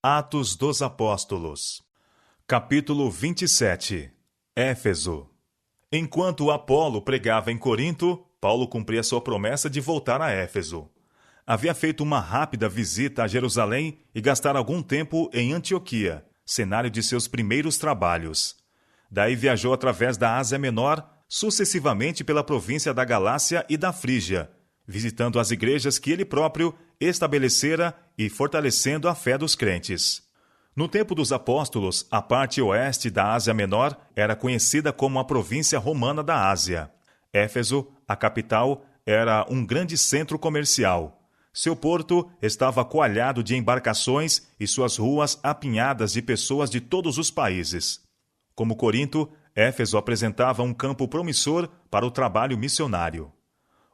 Atos dos Apóstolos. Capítulo 27. Éfeso. Enquanto Apolo pregava em Corinto, Paulo cumpria sua promessa de voltar a Éfeso. Havia feito uma rápida visita a Jerusalém e gastar algum tempo em Antioquia, cenário de seus primeiros trabalhos. Daí viajou através da Ásia Menor, sucessivamente pela província da Galácia e da Frígia, visitando as igrejas que ele próprio estabelecera e fortalecendo a fé dos crentes. No tempo dos apóstolos, a parte oeste da Ásia Menor era conhecida como a província romana da Ásia. Éfeso, a capital, era um grande centro comercial. Seu porto estava coalhado de embarcações e suas ruas apinhadas de pessoas de todos os países. Como Corinto, Éfeso apresentava um campo promissor para o trabalho missionário.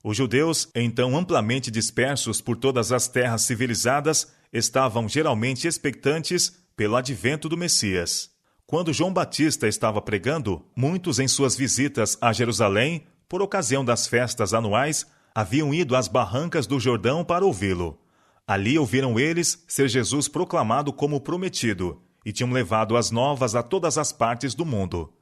Os judeus, então amplamente dispersos por todas as terras civilizadas, estavam geralmente expectantes pelo advento do Messias. Quando João Batista estava pregando, muitos em suas visitas a Jerusalém, por ocasião das festas anuais, haviam ido às barrancas do Jordão para ouvi-lo. Ali ouviram eles ser Jesus proclamado como prometido e tinham levado as novas a todas as partes do mundo.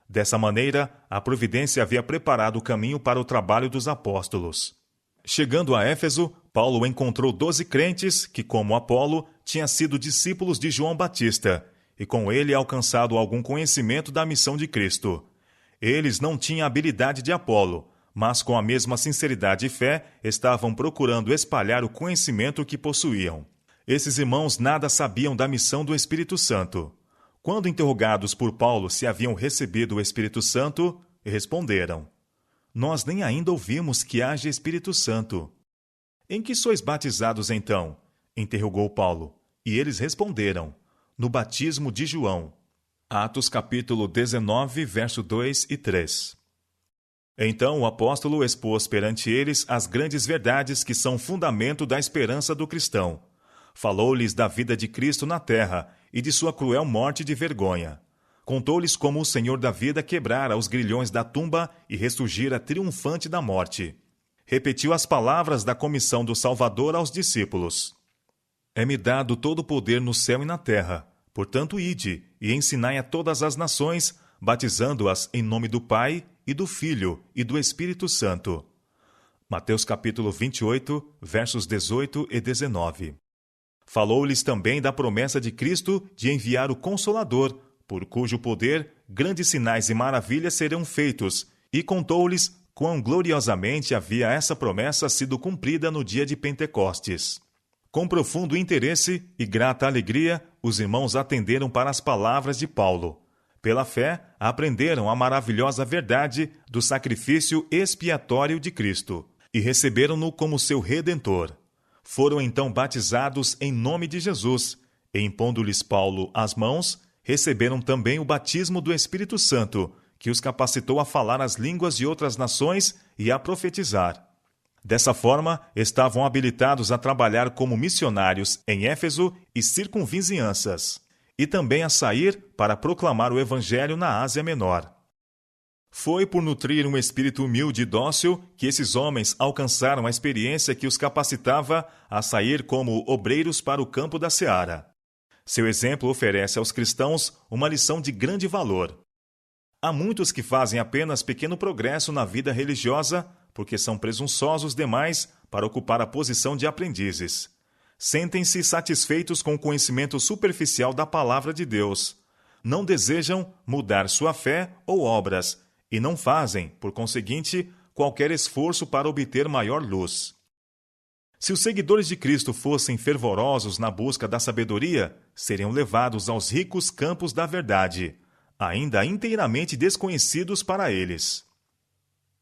Dessa maneira, a providência havia preparado o caminho para o trabalho dos apóstolos. Chegando a Éfeso, Paulo encontrou 12 crentes que, como Apolo, tinham sido discípulos de João Batista e com ele alcançado algum conhecimento da missão de Cristo. Eles não tinham a habilidade de Apolo, mas com a mesma sinceridade e fé estavam procurando espalhar o conhecimento que possuíam. Esses irmãos nada sabiam da missão do Espírito Santo. Quando interrogados por Paulo se haviam recebido o Espírito Santo, responderam: "Nós nem ainda ouvimos que haja Espírito Santo." "Em que sois batizados, então?" interrogou Paulo. E eles responderam: "No batismo de João." Atos capítulo 19, verso 2 e 3. Então o apóstolo expôs perante eles as grandes verdades que são fundamento da esperança do cristão. Falou-lhes da vida de Cristo na terra e de sua cruel morte de vergonha. Contou-lhes como o Senhor da vida quebrara os grilhões da tumba e ressurgira triunfante da morte. Repetiu as palavras da comissão do Salvador aos discípulos: "É-me dado todo o poder no céu e na terra. Portanto, ide e ensinai a todas as nações, batizando-as em nome do Pai e do Filho e do Espírito Santo." Mateus capítulo 28, versos 18 e 19. Falou-lhes também da promessa de Cristo de enviar o Consolador, por cujo poder grandes sinais e maravilhas serão feitos, e contou-lhes quão gloriosamente havia essa promessa sido cumprida no dia de Pentecostes. Com profundo interesse e grata alegria, os irmãos atenderam para as palavras de Paulo. Pela fé, aprenderam a maravilhosa verdade do sacrifício expiatório de Cristo e receberam-no como seu Redentor. Foram então batizados em nome de Jesus, e impondo-lhes Paulo as mãos, receberam também o batismo do Espírito Santo, que os capacitou a falar as línguas de outras nações e a profetizar. Dessa forma, estavam habilitados a trabalhar como missionários em Éfeso e circunvizinhanças, e também a sair para proclamar o Evangelho na Ásia Menor. Foi por nutrir um espírito humilde e dócil que esses homens alcançaram a experiência que os capacitava a sair como obreiros para o campo da seara. Seu exemplo oferece aos cristãos uma lição de grande valor. Há muitos que fazem apenas pequeno progresso na vida religiosa porque são presunçosos demais para ocupar a posição de aprendizes. Sentem-se satisfeitos com o conhecimento superficial da palavra de Deus. Não desejam mudar sua fé ou obras e não fazem, por conseguinte, qualquer esforço para obter maior luz. Se os seguidores de Cristo fossem fervorosos na busca da sabedoria, seriam levados aos ricos campos da verdade, ainda inteiramente desconhecidos para eles.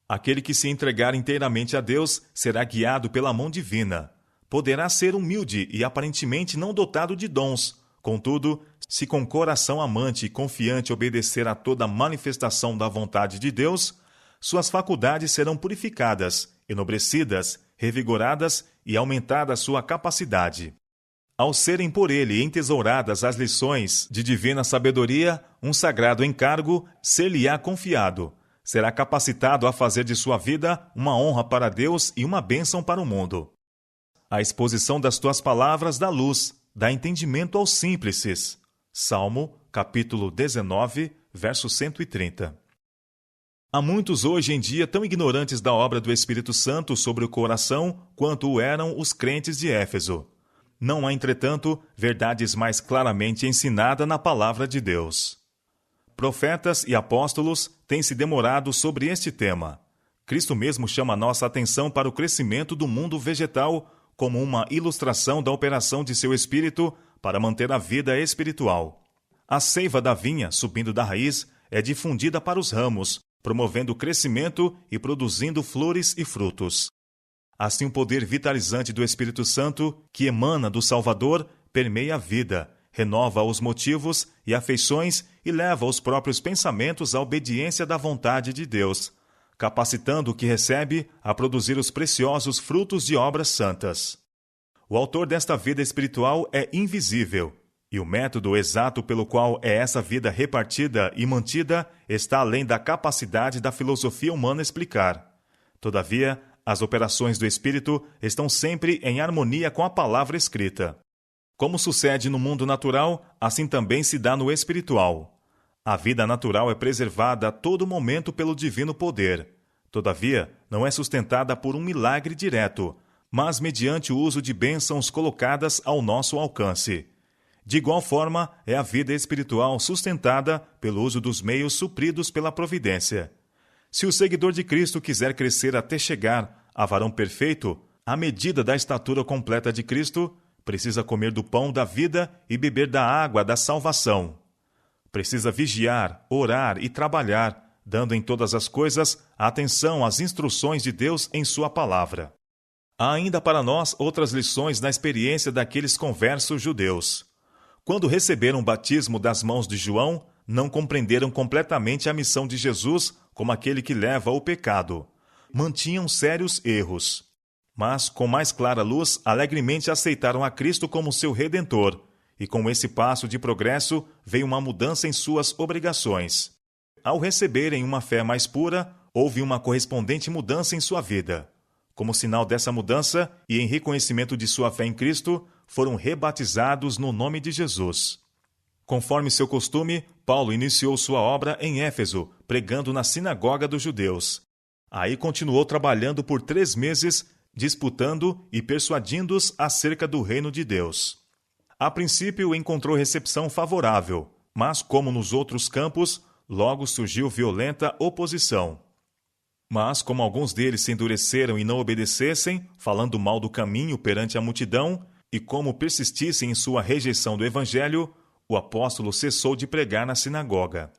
Aquele que se entregar inteiramente a Deus será guiado pela mão divina. Poderá ser humilde e aparentemente não dotado de dons. Contudo, se com coração amante e confiante obedecer a toda manifestação da vontade de Deus, suas faculdades serão purificadas, enobrecidas, revigoradas e aumentada sua capacidade. Ao serem por ele entesouradas as lições de divina sabedoria, um sagrado encargo ser-lhe-á confiado. Será capacitado a fazer de sua vida uma honra para Deus e uma bênção para o mundo. A exposição das tuas palavras dá luz, dá entendimento aos simples. Salmo, capítulo 19, verso 130. Há muitos hoje em dia tão ignorantes da obra do Espírito Santo sobre o coração quanto o eram os crentes de Éfeso. Não há, entretanto, verdades mais claramente ensinadas na palavra de Deus. Profetas e apóstolos têm se demorado sobre este tema. Cristo mesmo chama nossa atenção para o crescimento do mundo vegetal como uma ilustração da operação de seu Espírito para manter a vida espiritual. A seiva da vinha, subindo da raiz, é difundida para os ramos, promovendo o crescimento e produzindo flores e frutos. Assim, o poder vitalizante do Espírito Santo, que emana do Salvador, permeia a vida, renova os motivos e afeições e leva os próprios pensamentos à obediência da vontade de Deus, capacitando o que recebe a produzir os preciosos frutos de obras santas. O autor desta vida espiritual é invisível, e o método exato pelo qual é essa vida repartida e mantida está além da capacidade da filosofia humana explicar. Todavia, as operações do Espírito estão sempre em harmonia com a palavra escrita. Como sucede no mundo natural, assim também se dá no espiritual. A vida natural é preservada a todo momento pelo divino poder. Todavia, não é sustentada por um milagre direto, mas mediante o uso de bênçãos colocadas ao nosso alcance. De igual forma, é a vida espiritual sustentada pelo uso dos meios supridos pela providência. Se o seguidor de Cristo quiser crescer até chegar a varão perfeito, à medida da estatura completa de Cristo, precisa comer do pão da vida e beber da água da salvação. Precisa vigiar, orar e trabalhar, dando em todas as coisas atenção às instruções de Deus em sua palavra. Há ainda para nós outras lições na experiência daqueles conversos judeus. Quando receberam o batismo das mãos de João, não compreenderam completamente a missão de Jesus como aquele que leva o pecado. Mantinham sérios erros. Mas, com mais clara luz, alegremente aceitaram a Cristo como seu Redentor, e com esse passo de progresso veio uma mudança em suas obrigações. Ao receberem uma fé mais pura, houve uma correspondente mudança em sua vida. Como sinal dessa mudança, e em reconhecimento de sua fé em Cristo, foram rebatizados no nome de Jesus. Conforme seu costume, Paulo iniciou sua obra em Éfeso, pregando na sinagoga dos judeus. Aí continuou trabalhando por 3 meses, disputando e persuadindo-os acerca do reino de Deus. A princípio encontrou recepção favorável, mas, como nos outros campos, logo surgiu violenta oposição. Mas, como alguns deles se endureceram e não obedecessem, falando mal do caminho perante a multidão, e como persistissem em sua rejeição do Evangelho, o apóstolo cessou de pregar na sinagoga.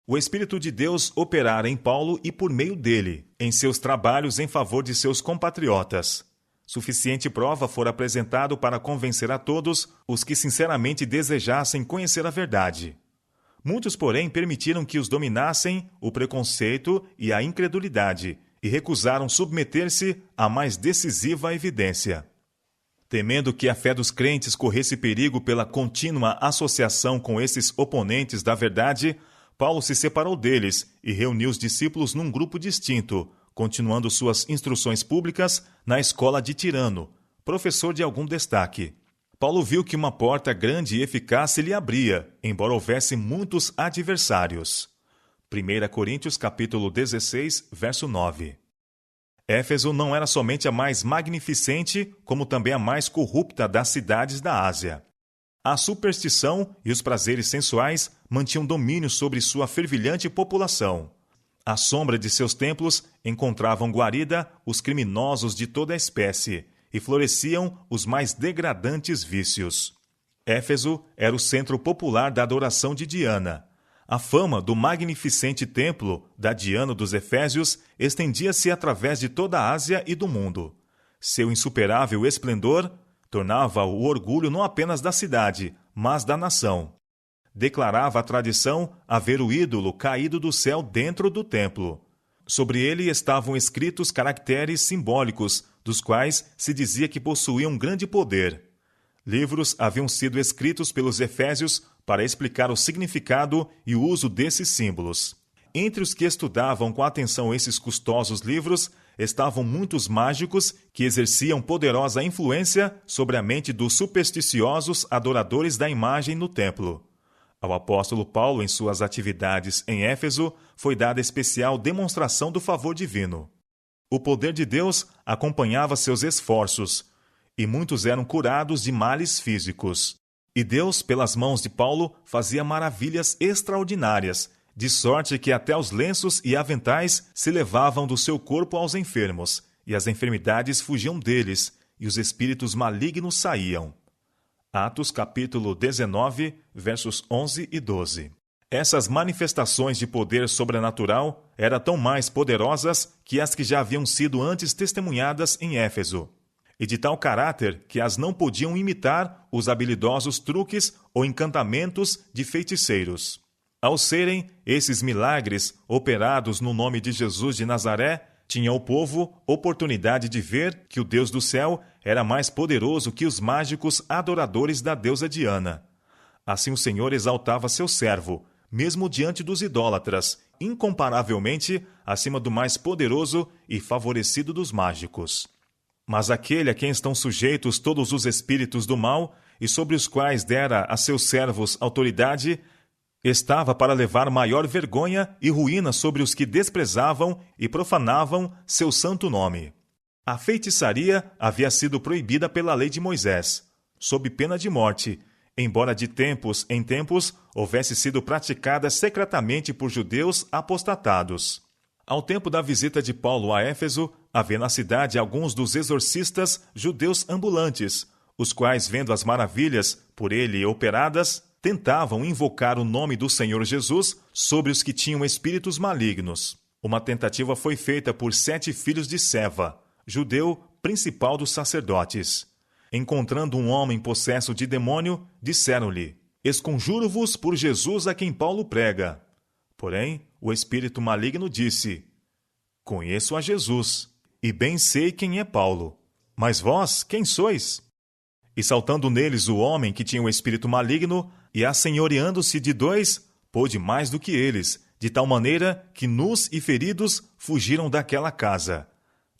O Espírito de Deus operara em Paulo e por meio dele, em seus trabalhos em favor de seus compatriotas. Suficiente prova fora apresentado para convencer a todos os que sinceramente desejassem conhecer a verdade. Muitos, porém, permitiram que os dominassem o preconceito e a incredulidade, e recusaram submeter-se à mais decisiva evidência. Temendo que a fé dos crentes corresse perigo pela contínua associação com esses oponentes da verdade, Paulo se separou deles e reuniu os discípulos num grupo distinto, continuando suas instruções públicas na escola de Tirano, professor de algum destaque. Paulo viu que uma porta grande e eficaz se lhe abria, embora houvesse muitos adversários. 1 Coríntios capítulo 16, verso 9. Éfeso não era somente a mais magnificente, como também a mais corrupta das cidades da Ásia. A superstição e os prazeres sensuais mantinham domínio sobre sua fervilhante população. À sombra de seus templos encontravam guarida os criminosos de toda a espécie, e floresciam os mais degradantes vícios. Éfeso era o centro popular da adoração de Diana. A fama do magnificente templo da Diana dos Efésios estendia-se através de toda a Ásia e do mundo. Seu insuperável esplendor tornava o orgulho não apenas da cidade, mas da nação. Declarava a tradição haver o ídolo caído do céu dentro do templo. Sobre ele estavam escritos caracteres simbólicos, dos quais se dizia que possuíam um grande poder. Livros haviam sido escritos pelos efésios para explicar o significado e o uso desses símbolos. Entre os que estudavam com atenção esses custosos livros, estavam muitos mágicos que exerciam poderosa influência sobre a mente dos supersticiosos adoradores da imagem no templo. Ao apóstolo Paulo, em suas atividades em Éfeso, foi dada especial demonstração do favor divino. O poder de Deus acompanhava seus esforços, e muitos eram curados de males físicos. E Deus, pelas mãos de Paulo, fazia maravilhas extraordinárias, de sorte que até os lenços e aventais se levavam do seu corpo aos enfermos, e as enfermidades fugiam deles, e os espíritos malignos saíam. Atos capítulo 19, versos 11 e 12. Essas manifestações de poder sobrenatural eram tão mais poderosas que as que já haviam sido antes testemunhadas em Éfeso, e de tal caráter que as não podiam imitar os habilidosos truques ou encantamentos de feiticeiros. Ao serem esses milagres operados no nome de Jesus de Nazaré, tinha o povo oportunidade de ver que o Deus do céu era mais poderoso que os mágicos adoradores da deusa Diana. Assim o Senhor exaltava seu servo, mesmo diante dos idólatras, incomparavelmente acima do mais poderoso e favorecido dos mágicos. Mas aquele a quem estão sujeitos todos os espíritos do mal, e sobre os quais dera a seus servos autoridade, estava para levar maior vergonha e ruína sobre os que desprezavam e profanavam seu santo nome. A feitiçaria havia sido proibida pela lei de Moisés, sob pena de morte, embora de tempos em tempos houvesse sido praticada secretamente por judeus apostatados. Ao tempo da visita de Paulo a Éfeso, havia na cidade alguns dos exorcistas judeus ambulantes, os quais, vendo as maravilhas por ele operadas, tentavam invocar o nome do Senhor Jesus sobre os que tinham espíritos malignos. Uma tentativa foi feita por 7 filhos de Seva, judeu principal dos sacerdotes. Encontrando um homem possesso de demônio, disseram-lhe: "Esconjuro-vos por Jesus a quem Paulo prega." Porém, o espírito maligno disse: "Conheço a Jesus, e bem sei quem é Paulo. Mas vós, quem sois?" E saltando neles o homem que tinha o espírito maligno, e assenhoreando-se de 2, pôde mais do que eles, de tal maneira que nus e feridos fugiram daquela casa.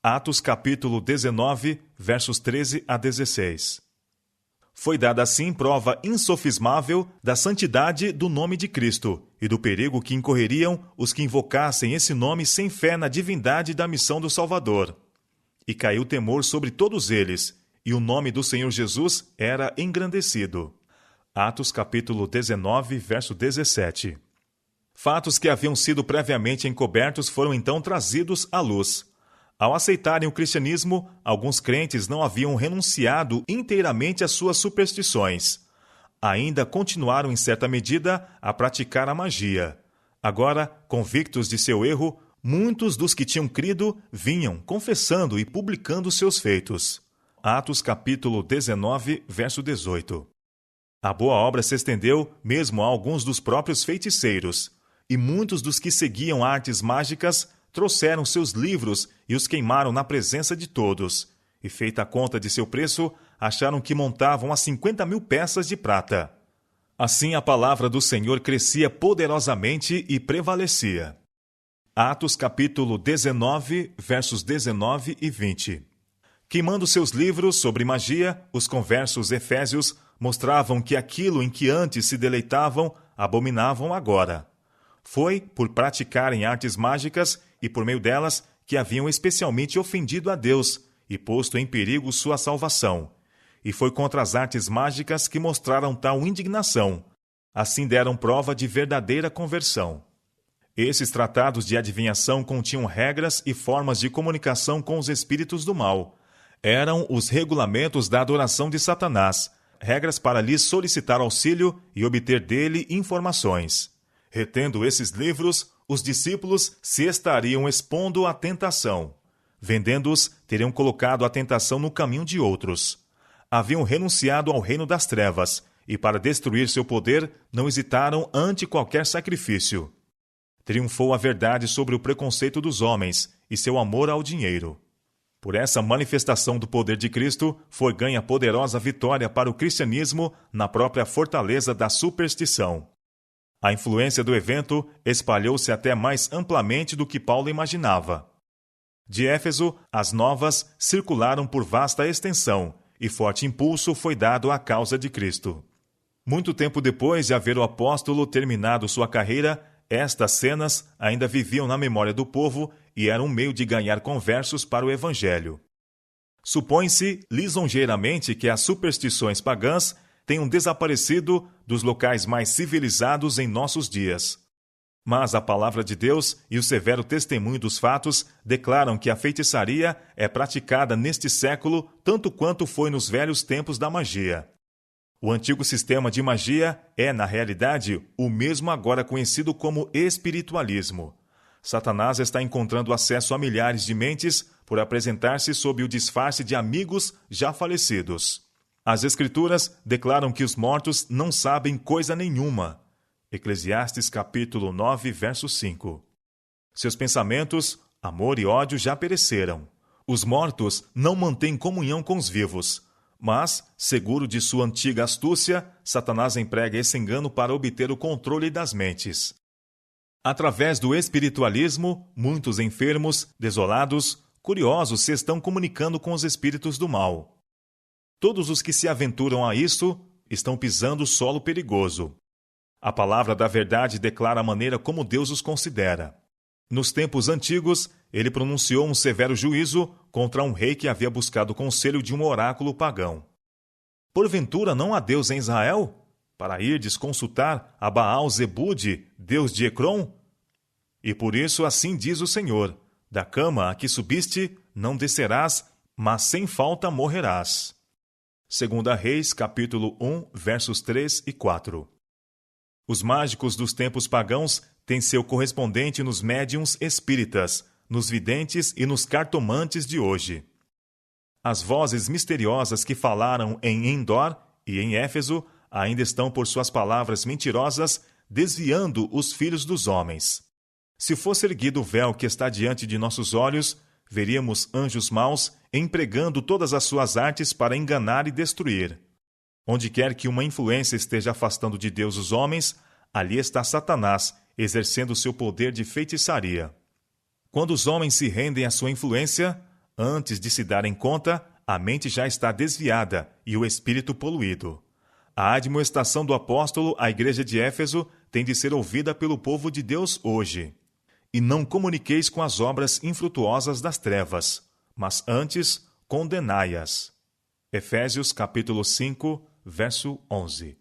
Atos capítulo 19, versos 13 a 16. Foi dada assim prova insofismável da santidade do nome de Cristo e do perigo que incorreriam os que invocassem esse nome sem fé na divindade da missão do Salvador. E caiu temor sobre todos eles, e o nome do Senhor Jesus era engrandecido. Atos capítulo 19, verso 17. Fatos que haviam sido previamente encobertos foram então trazidos à luz. Ao aceitarem o cristianismo, alguns crentes não haviam renunciado inteiramente às suas superstições. Ainda continuaram, em certa medida, a praticar a magia. Agora, convictos de seu erro, muitos dos que tinham crido vinham confessando e publicando seus feitos. Atos capítulo 19, verso 18. A boa obra se estendeu mesmo a alguns dos próprios feiticeiros, e muitos dos que seguiam artes mágicas trouxeram seus livros e os queimaram na presença de todos, e feita a conta de seu preço, acharam que montavam a 50.000 peças de prata. Assim a palavra do Senhor crescia poderosamente e prevalecia. Atos capítulo 19, versos 19 e 20. Queimando seus livros sobre magia, os conversos efésios mostravam que aquilo em que antes se deleitavam, abominavam agora. Foi por praticarem artes mágicas e por meio delas que haviam especialmente ofendido a Deus e posto em perigo sua salvação. E foi contra as artes mágicas que mostraram tal indignação. Assim deram prova de verdadeira conversão. Esses tratados de adivinhação continham regras e formas de comunicação com os espíritos do mal. Eram os regulamentos da adoração de Satanás, regras para lhes solicitar auxílio e obter dele informações. Retendo esses livros, os discípulos se estariam expondo à tentação. Vendendo-os, teriam colocado a tentação no caminho de outros. Haviam renunciado ao reino das trevas, e para destruir seu poder, não hesitaram ante qualquer sacrifício. Triunfou a verdade sobre o preconceito dos homens e seu amor ao dinheiro. Por essa manifestação do poder de Cristo, foi ganha poderosa vitória para o cristianismo na própria fortaleza da superstição. A influência do evento espalhou-se até mais amplamente do que Paulo imaginava. De Éfeso, as novas circularam por vasta extensão, e forte impulso foi dado à causa de Cristo. Muito tempo depois de haver o apóstolo terminado sua carreira, estas cenas ainda viviam na memória do povo e eram um meio de ganhar conversos para o Evangelho. Supõe-se lisonjeiramente que as superstições pagãs tenham desaparecido dos locais mais civilizados em nossos dias. Mas a palavra de Deus e o severo testemunho dos fatos declaram que a feitiçaria é praticada neste século tanto quanto foi nos velhos tempos da magia. O antigo sistema de magia é, na realidade, o mesmo agora conhecido como espiritualismo. Satanás está encontrando acesso a milhares de mentes por apresentar-se sob o disfarce de amigos já falecidos. As Escrituras declaram que os mortos não sabem coisa nenhuma. Eclesiastes capítulo 9, verso 5. Seus pensamentos, amor e ódio já pereceram. Os mortos não mantêm comunhão com os vivos. Mas, seguro de sua antiga astúcia, Satanás emprega esse engano para obter o controle das mentes. Através do espiritualismo, muitos enfermos, desolados, curiosos se estão comunicando com os espíritos do mal. Todos os que se aventuram a isso estão pisando solo perigoso. A palavra da verdade declara a maneira como Deus os considera. Nos tempos antigos, ele pronunciou um severo juízo contra um rei que havia buscado o conselho de um oráculo pagão. Porventura não há Deus em Israel? Para irdes consultar a Baal-Zebude, Deus de Ecrom? E por isso assim diz o Senhor: da cama a que subiste não descerás, mas sem falta morrerás. 2 Reis, capítulo 1, versos 3 e 4. Os mágicos dos tempos pagãos têm seu correspondente nos médiuns espíritas, nos videntes e nos cartomantes de hoje. As vozes misteriosas que falaram em Endor e em Éfeso ainda estão por suas palavras mentirosas desviando os filhos dos homens. Se fosse erguido o véu que está diante de nossos olhos, veríamos anjos maus empregando todas as suas artes para enganar e destruir. Onde quer que uma influência esteja afastando de Deus os homens, ali está Satanás, exercendo seu poder de feitiçaria. Quando os homens se rendem à sua influência, antes de se darem conta, a mente já está desviada e o espírito poluído. A admoestação do apóstolo à igreja de Éfeso tem de ser ouvida pelo povo de Deus hoje. E não comuniqueis com as obras infrutuosas das trevas, mas antes condenai-as. Efésios capítulo 5, verso 11.